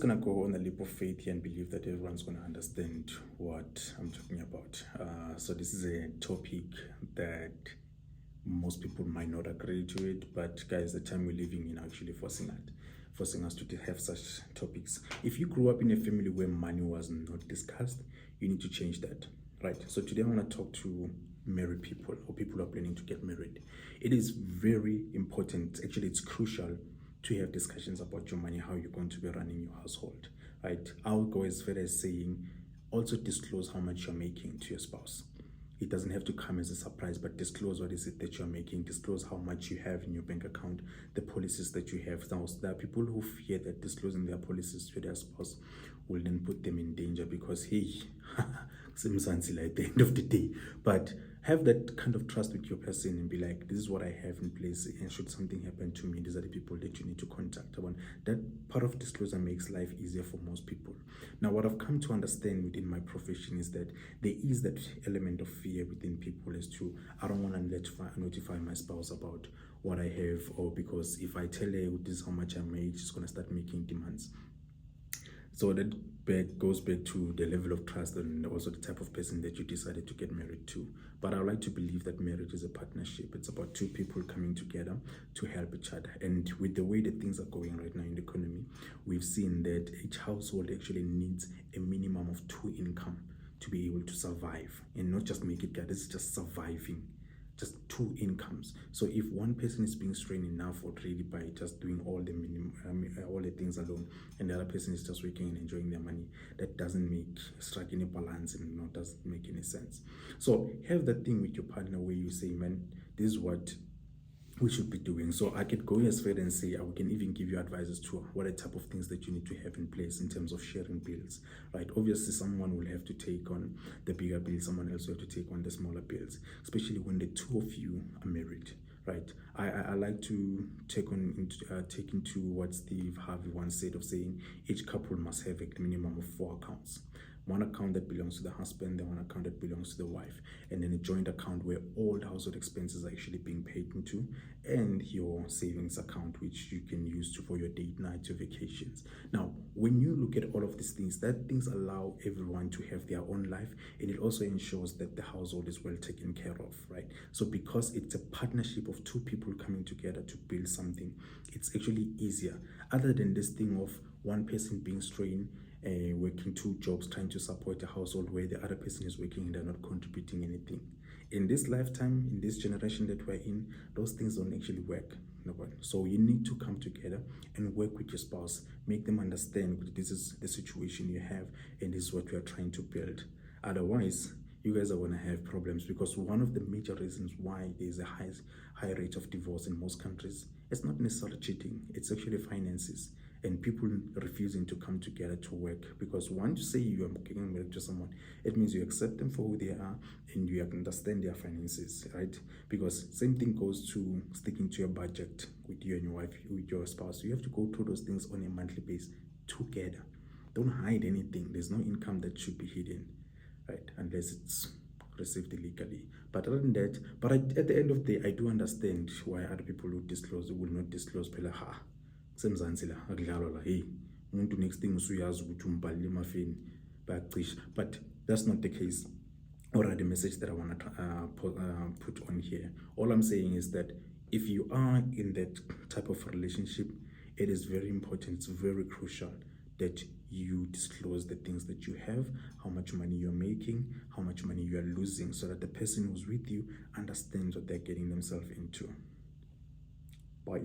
Gonna go on a leap of faith here and believe that everyone's gonna understand what I'm talking about. So this is a topic that most people might not agree to it, but guys, the time we're living in actually forcing us to have such topics. If you grew up in a family where money was not discussed, you need to change that, right? So today I want to talk to married people or people who are planning to get married. It is very important. Actually, it's crucial to have discussions about your money, how you're going to be running your household, right? I'll go as far as saying also disclose how much you're making to your spouse. It doesn't have to come as a surprise, but disclose what is it that you're making, disclose how much you have in your bank account, the policies that you have. Now, there are people who fear that disclosing their policies to their spouse will then put them in danger because, hey, at the end of the day. But have that kind of trust with your person and be like, this is what I have in place, and should something happen to me, these are the people that you need to contact. That part of disclosure makes life easier for most people. Now, what I've come to understand within my profession is that there is that element of fear within people as to, I don't want to notify my spouse about what I have, or because if I tell her this is how much I made, she's going to start making demands. So that goes back to the level of trust and also the type of person that you decided to get married to. But I would like to believe that marriage is a partnership. It's about two people coming together to help each other. And with the way that things are going right now in the economy, we've seen that each household actually needs a minimum of 2 income to be able to survive and not just make it good. It's just surviving, just 2 incomes. So if one person is being strained enough already by just doing all the all the things alone, and the other person is just working and enjoying their money, that doesn't strike any balance and doesn't make any sense. So have that thing with your partner where you say, man, this is what we should be doing. So I could go as far and say I can even give you advices to what are type of things that you need to have in place in terms of sharing bills, right? Obviously, someone will have to take on the bigger bills, someone else will have to take on the smaller bills, especially when the two of you are married, right? I like to take into what Steve Harvey once said of saying each couple must have a minimum of 4 accounts. One account that belongs to the husband, then one account that belongs to the wife, and then a joint account where all the household expenses are actually being paid into, and your savings account, which you can use for your date nights, your vacations. Now, when you look at all of these things, that things allow everyone to have their own life, and it also ensures that the household is well taken care of, right? So because it's a partnership of 2 people coming together to build something, it's actually easier. Other than this thing of one person being strained, working 2 jobs, trying to support a household where the other person is working and they're not contributing anything. In this lifetime, in this generation that we're in, those things don't actually work. So you need to come together and work with your spouse, make them understand that this is the situation you have and this is what we are trying to build. Otherwise, you guys are going to have problems, because one of the major reasons why there's a high rate of divorce in most countries, it's not necessarily cheating, it's actually finances and people refusing to come together to work. Because once you say you are getting married to someone, it means you accept them for who they are and you understand their finances, right? Because same thing goes to sticking to your budget with you and your wife, with your spouse. You have to go through those things on a monthly basis together. Don't hide anything. There's no income that should be hidden, right? Unless it's received illegally. But other than that, at the end of the day, I do understand why other people who will not disclose phela semzansi la akudlalwa la, hey, umuntu next thing usuyazi ukuthi umbhalile emafeni bayacisha. But that's not the case, or the message that I want to put on here. All I'm saying is that if you are in that type of relationship, it is very important, it's very crucial that you disclose the things that you have, how much money you're making, how much money you are losing, so that the person who's with you understands what they're getting themselves into. Bye.